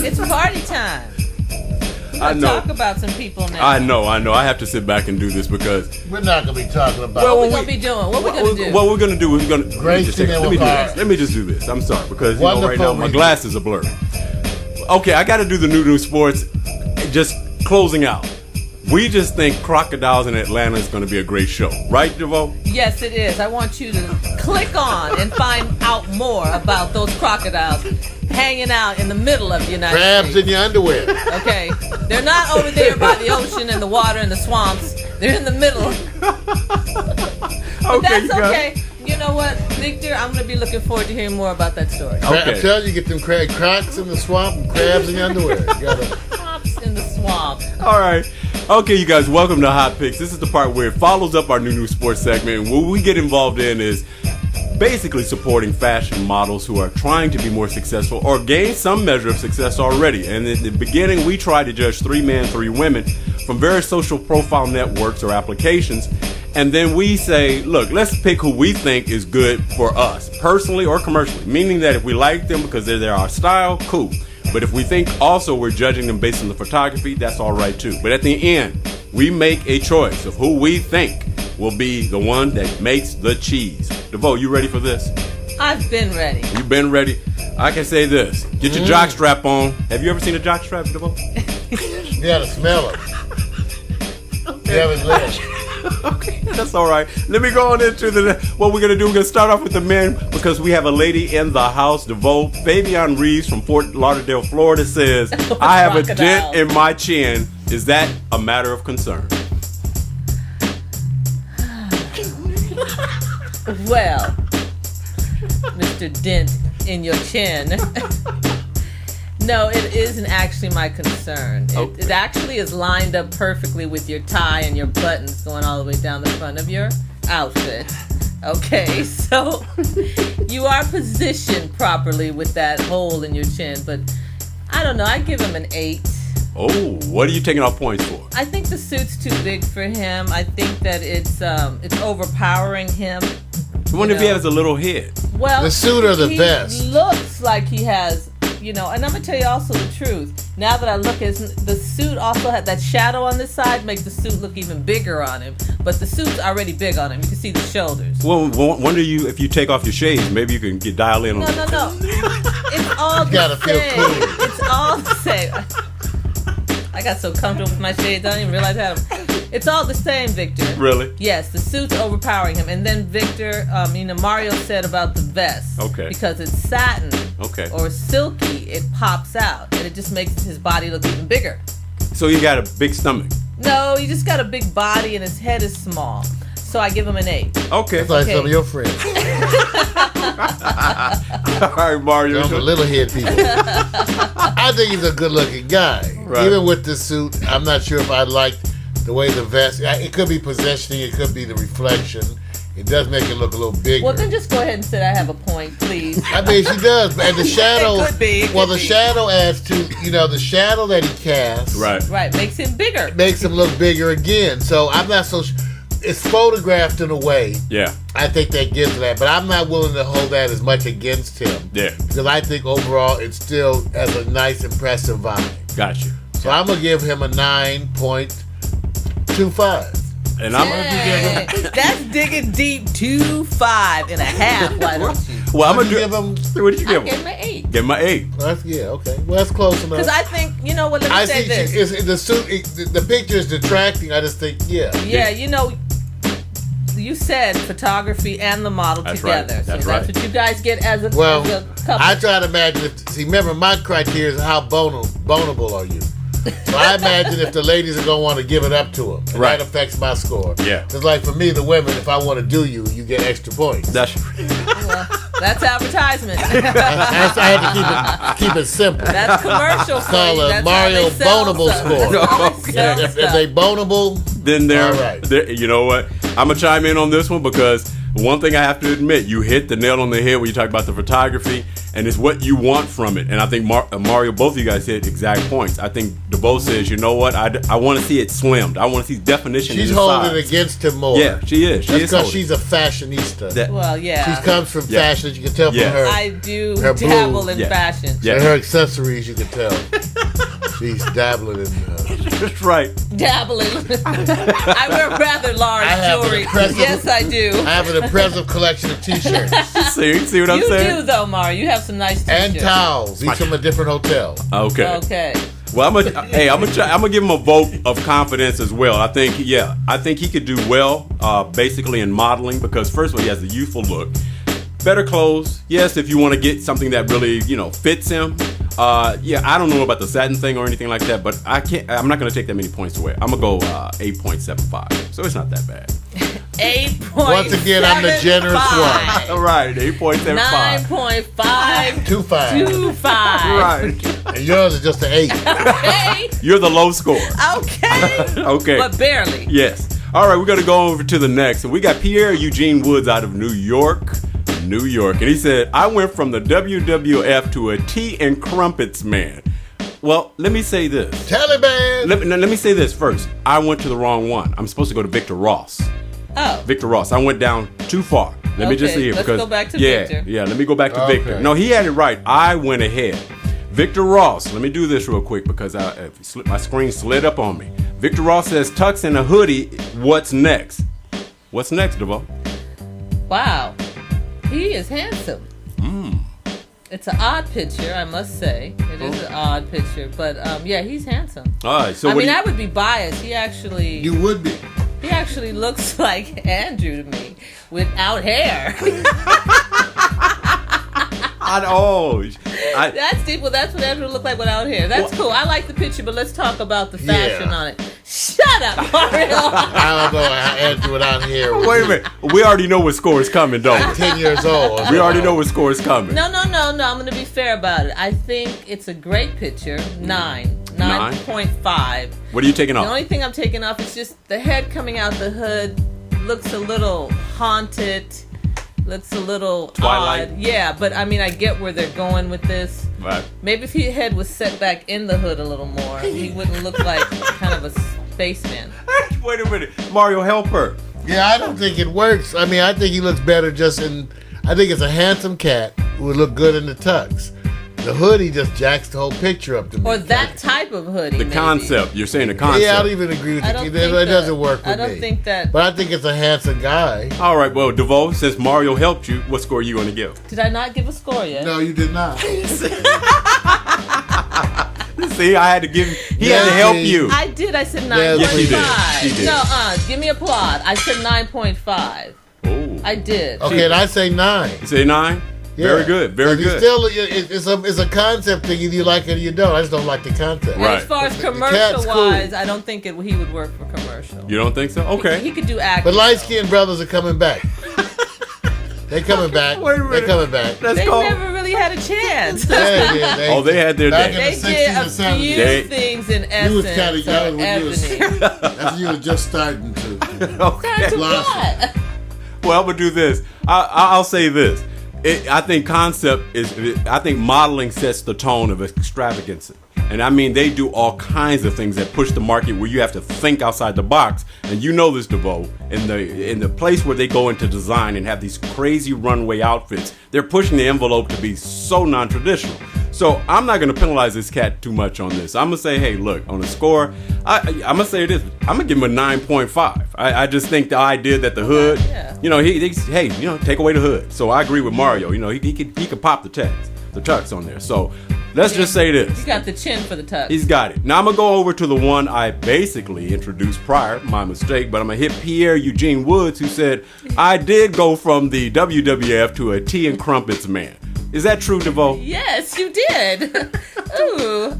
It's party time. I know. Talk about some people now. I know. I have to sit back and do this because we're not going to be talking about. What we're going to be doing? What we're going to do? What we're going to do is let me just do this. I'm sorry because right now my glasses are blurry. Okay, I got to do the new sports. Just closing out. We just think Crocodiles in Atlanta is going to be a great show, right, DeVoe? Yes, it is. I want you to click on and find out more about those crocodiles hanging out in the middle of the United Crabs States. in your underwear. Okay. They're not over there by the ocean and the water and the swamps. They're in the middle. But that's okay. You know what, Victor? I'm going to be looking forward to hearing more about that story. Okay. I'm telling you, get them crocs in the swamp and crabs in your underwear. You gotta... Crocs in the swamp. All right. Okay, you guys, welcome to Hot Picks. This is the part where it follows up our new sports segment. And what we get involved in is basically supporting fashion models who are trying to be more successful or gain some measure of success already. And in the beginning, we try to judge 3 men, 3 women from various social profile networks or applications. And then we say, look, let's pick who we think is good for us, personally or commercially. Meaning that if we like them because they're our style, cool. But if we think also we're judging them based on the photography, that's all right too. But at the end, we make a choice of who we think will be the one that makes the cheese. DeVoe, you ready for this? I've been ready. You've been ready? I can say this. Get your jock strap on. Have you ever seen a jock strap, DeVoe? You gotta smell it. You haven't lived. Okay, that's all right. Let me go on into what we're going to do. We're going to start off with the men because we have a lady in the house, DeVoe. Fabian Reeves from Fort Lauderdale, Florida says, I have a dent in my chin. Is that a matter of concern? Well, Mr. Dent in your chin. No, it isn't actually my concern. It actually is lined up perfectly with your tie and your buttons going all the way down the front of your outfit. Okay, so you are positioned properly with that hole in your chin, but I don't know. I give him an 8. Oh, what are you taking off points for? I think the suit's too big for him. I think that it's overpowering him. I wonder if he has a little head. Well, the suit are the best. He looks like he has. And I'm going to tell you also the truth. Now that I look at the suit also had that shadow on this side, makes the suit look even bigger on him. But the suit's already big on him. You can see the shoulders. Well, wonder if you take off your shades, maybe you can dial in on No. It's all the same. Cool. It's all the same. I got so comfortable with my shades, I didn't even realize I had them. It's all the same, Victor. Really? Yes, the suit's overpowering him. And then Victor, Mario said about the vest. Okay. Because it's satin. Okay. Or silky, it pops out. And it just makes his body look even bigger. So you got a big stomach? No, he just got a big body and his head is small. So I give him an 8. Okay. That's like some of your friends. All right, Mario. Some little head people. I think he's a good-looking guy. Right. Even with the suit, I'm not sure if I like the way the vest. It could be positioning. It could be the reflection. It does make it look a little bigger. Well, then just go ahead and say I have a point, please. I mean, she does. And the shadow. It could be. The shadow adds to, the shadow that he casts. Right. Right. Makes him bigger. Makes him look bigger again. So I'm not so. It's photographed in a way. Yeah. I think that gives that. But I'm not willing to hold that as much against him. Yeah. Because I think overall it still has a nice, impressive vibe. Gotcha. So I'm going to give him a 9.25. And I'm going to be giving... That's digging deep. 2.5 why don't you? Well, I'm going to give him... What did you give him? I gave him an 8. Give him an 8. Okay. Well, that's close enough. Because I think, let me say this. The suit, the picture is detracting. I just think, Yeah, you said photography and the model that's together. Right. That's so right. That's what you guys get as a couple. I try to imagine remember my criteria is how vulnerable are you? So I imagine if the ladies are going to want to give it up to him. And that affects my score. Yeah. It's like for me, the women, if I want to do you get extra points. That's advertisement. I had to keep it simple. That's commercial. It's called a Mario Bonable score. Okay. If they bonable, then they're, right. You know what? I'm going to chime in on this one because one thing I have to admit, you hit the nail on the head when you talk about the photography. and it's what you want from it. And I think Mario, both of you guys hit exact points. I think DeVoe says, you know what, I want to see it slimmed. I want to see definition. She's in the holding size. it against him more. Yeah, she is. That's because she's a fashionista. Well, yeah. She comes from fashion. You can tell from her. I do her dabble blue. in fashion. Yeah. And her accessories, you can tell. She's dabbling in. That's right. Dabbling. I wear rather large jewelry. Yes, I do. I have an impressive collection of T-shirts. See what I'm saying? You do, though, Mario. You have some nice T-shirts. And towels, each from a different hotel. Okay. Well, I'm gonna give him a vote of confidence as well. I think he could do well, basically in modeling, because first of all, he has a youthful look. Better clothes, yes, if you want to get something that really, fits him. I don't know about the satin thing or anything like that, but I'm not going to take that many points away. I'm going to go 8.75. So it's not that bad. 8.75. Once again, I'm the generous one. All right, 8.75. 9.525. Right. And yours is just an 8. Okay. You're the low score. Okay. Okay. But barely. Yes. All right, we're going to go over to the next. And we got Pierre Eugene Woods out of New York. And he said, I went from the WWF to a tea and crumpets man. Well, let me say this. Taliban! Let me say this first. I went to the wrong one. I'm supposed to go to Victor Ross. Oh. Victor Ross. I went down too far. Let me just see it. Let's go back to Victor. Yeah, let me go back to Victor. No, he had it right. I went ahead. Victor Ross. Let me do this real quick because my screen slid up on me. Victor Ross says, tux and a hoodie, what's next? What's next, DeVoe? Wow. He is handsome. It's an odd picture, I must say. It is an odd picture, but he's handsome. All right, so I would be biased. You would be. He actually looks like Andrew to me without hair. That's deep. Well, that's what Andrew looked like without hair. That's cool. I like the picture, but let's talk about the fashion on it. Shut up, Mario. I don't know how Andrew without hair. Wait a minute. We already know what score is coming, don't we? 10 years old. We already know what score is coming. No. I'm going to be fair about it. I think it's a great picture. 9.5. What are you taking off? The only thing I'm taking off is just the head coming out the hood looks a little haunted. Looks a little Twilight. odd. Yeah, but I get where they're going with this. Right. Maybe if his head was set back in the hood a little more, he wouldn't look like kind of a spaceman. Wait a minute. Mario, help her. Yeah, I don't think it works. I think he looks better just in... I think it's a handsome cat who would look good in the tux. The hoodie just jacks the whole picture up to me. Or that type of hoodie. The concept. You're saying the concept. Yeah, I don't even agree with you. It doesn't work with me. I don't think that. But I think it's a handsome guy. All right, well, DeVoe, since Mario helped you, what score are you going to give? Did I not give a score yet? No, you did not. See, I had to give. He had to help you. I did. I said 9.5. Yes, you did. No, give me applause. I said 9.5. Oh. I did. Okay, and I say 9. You say 9? Yeah. Very good. Very good. Still, it's a concept thing. Either you like it or you don't. I just don't like the concept. Right. As far as commercial-wise, I don't think he would work for commercial. You don't think so? Okay. He could do acting. But light-skinned brothers are coming back. They coming back. They're coming back. They never really had a chance. They had their day. They did a few things in essence. You was kind of young when you were just starting to. Okay. What? Well, I'm gonna do this. I'll say this. I think modeling sets the tone of extravagance. And they do all kinds of things that push the market where you have to think outside the box. And you know this, DeVoe, in the place where they go into design and have these crazy runway outfits, they're pushing the envelope to be so non-traditional. So I'm not going to penalize this cat too much on this. I'm going to say, hey, look, on the score, I'm going to say this. I'm going to give him a 9.5. I just think the idea that the hood, take away the hood. So I agree with Mario. He could pop the tux on there. So let's just say this. He's got the chin for the tux. He's got it. Now I'm going to go over to the one I basically introduced prior, my mistake, but I'm going to hit Pierre Eugene Woods, who said, I did go from the WWF to a tea and crumpets man. Is that true, DeVoe? Yes, you did. Ooh.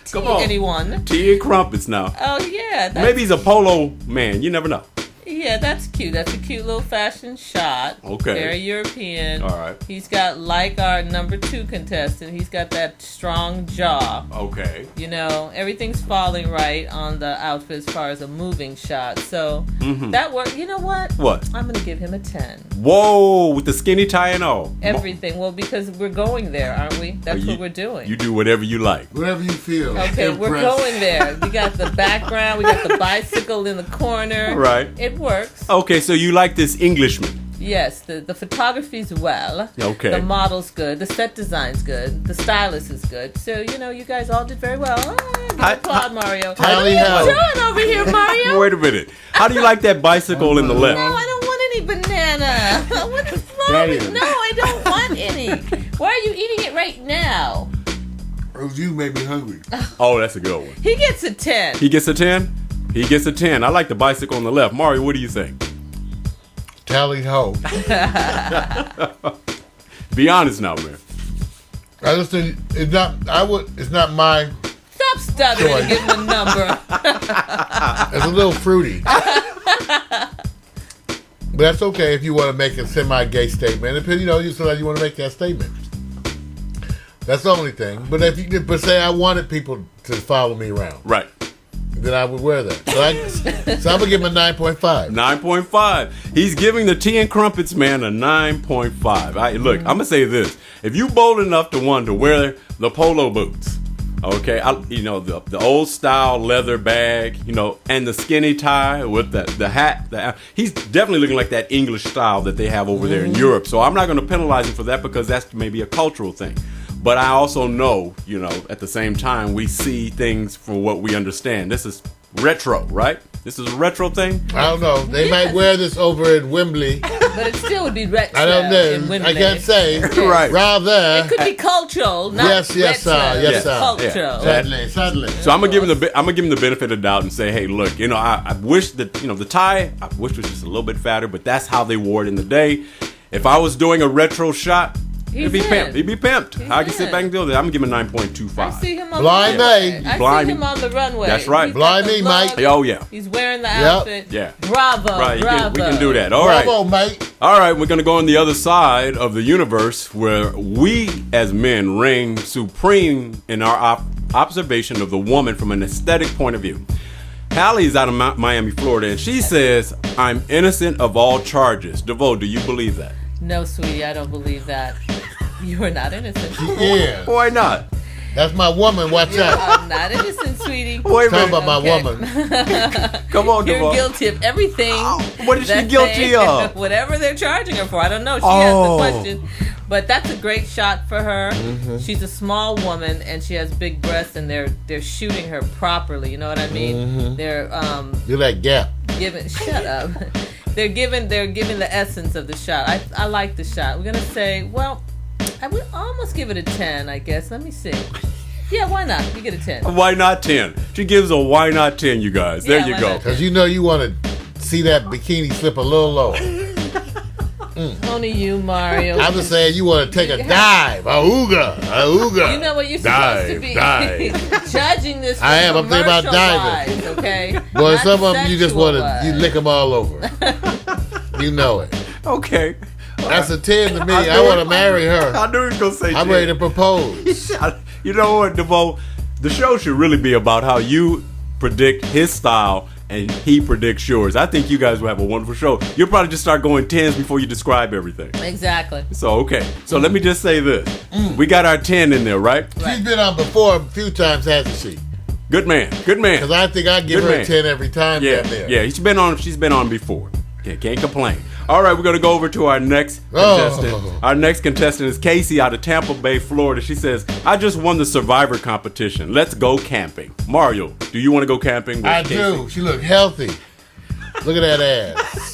Come on. Anyone. Tea and crumpets now. Oh, yeah. Maybe he's a polo man. You never know. Yeah, that's cute. That's a cute little fashion shot. Okay. Very European. All right. He's got, like our number 2 contestant, he's got that strong jaw. Okay. You know, everything's falling right on the outfit as far as a moving shot. So that worked. You know what? What? I'm going to give him a 10. Whoa, with the skinny tie and all. Everything. Well, because we're going there, aren't we? That's what we're doing. You do whatever you like. Whatever you feel. Okay, we're going there. We got the background. We got the bicycle in the corner. Right. It works. Okay, so you like this Englishman. Yes, the photography's well. Okay. The model's good. The set design's good. The stylist is good. So, you know, you guys all did very well. Give applaud, Mario. Tally What ho. are you doing over here, Mario? Wait a minute. How do you like that bicycle in the No, left? I don't want any banana. What is wrong with you? No, I don't want any. Why are you eating it right now? You made me hungry. Oh, that's a good one. He gets a 10. He gets a 10? He gets a 10. I like the bicycle on the left. Mario, what do you think? Tally ho. Be honest now, man. I just think it's not. It's not mine. Stop stuttering and give him a number. It's a little fruity. But that's okay if you want to make a semi-gay statement. If you want to make that statement. That's the only thing. But but say I wanted people to follow me around, Right. then I would wear that. So I'm gonna give him a 9.5. 9.5. He's giving the tea and crumpets man a 9.5. Look, I'm gonna say this: if you bold enough to wear the polo boots, okay, the old style leather bag, and the skinny tie with the hat, he's definitely looking like that English style that they have over there in Europe. So I'm not gonna penalize him for that because that's maybe a cultural thing. But I also know, at the same time, we see things from what we understand. This is retro, right? This is a retro thing? I don't know. They might wear this over in Wembley. But it still would be retro. I don't in know. Wembley. I can't say. Right. Rather. It could be cultural, not Yes, retro. yes, Cultural. Sadly. So I'm gonna give him the benefit of the doubt and say, hey, look, I wish that the tie I wish was just a little bit fatter, but that's how they wore it in the day. If I was doing a retro shot, he'd be pimped. He'd be pimped. I can sit back and do that. I'm gonna give him a 9.25. I see him on Blind the runway. me. I Blind see him me. on the runway. That's right. He's got Blind the me, look. Mike. Oh yeah. He's wearing the outfit. Yeah. Bravo. Right. Bravo. We can do that. All right. Bravo, mate. All right, we're going to go on the other side of the universe where we as men reign supreme in our observation of the woman from an aesthetic point of view. Hallie is out of Miami, Florida, and she says, I'm innocent of all charges. DeVoe, do you believe that? No, sweetie, I don't believe that. You are not innocent. Yeah. Why not? That's my woman. Watch out. I'm not innocent, sweetie. Wait a Talking minute. about my Okay. woman. Come on, You're DeVoe. guilty of everything. What is she that guilty they- of? Whatever they're charging her for. I don't know. She Oh. has the question. But that's a great shot for her. Mm-hmm. She's a small woman and she has big breasts, and they're shooting her properly. You know what I mean? Mm-hmm. They're Do that gap. giving. Shut up. They're giving the essence of the shot. I like the shot. We're gonna say, well, I would almost give it a 10. I guess. Let me see. Yeah, why not? You get a 10. Why not 10? She gives a why not 10, you guys. There Yeah, you why go. not? Because you want to see that bikini slip a little lower. Only you, Mario. I'm just saying you want to take a dive. Auga. You know what you're supposed to be judging this. I am. I'm thinking about commercial-wise, diving. Okay. Boy, Not some of them you just want to sexual-wise. lick them all over. You know it. Okay. That's a 10 to me. I I knew want it. to marry her. I knew he was going to say I'm 10. ready to propose. You know what, DeVoe? The show should really be about how you predict his style and he predicts yours. I think you guys will have a wonderful show. You'll probably just start going 10s before you describe everything. Exactly. So, okay. So let me just say this. We got our 10 in there, right? She's been on before a few times, hasn't she? Good man. Good man. Because I think I give Good her man. a 10 every time. Yeah, down there. yeah. She's been on before. Yeah, can't complain. All right, we're going to go over to our next Oh. contestant. Our next contestant is Casey out of Tampa Bay, Florida. She says, I just won the Survivor competition. Let's go camping. Mario, do you want to go camping with I Casey? do. She look healthy. Look at that ass.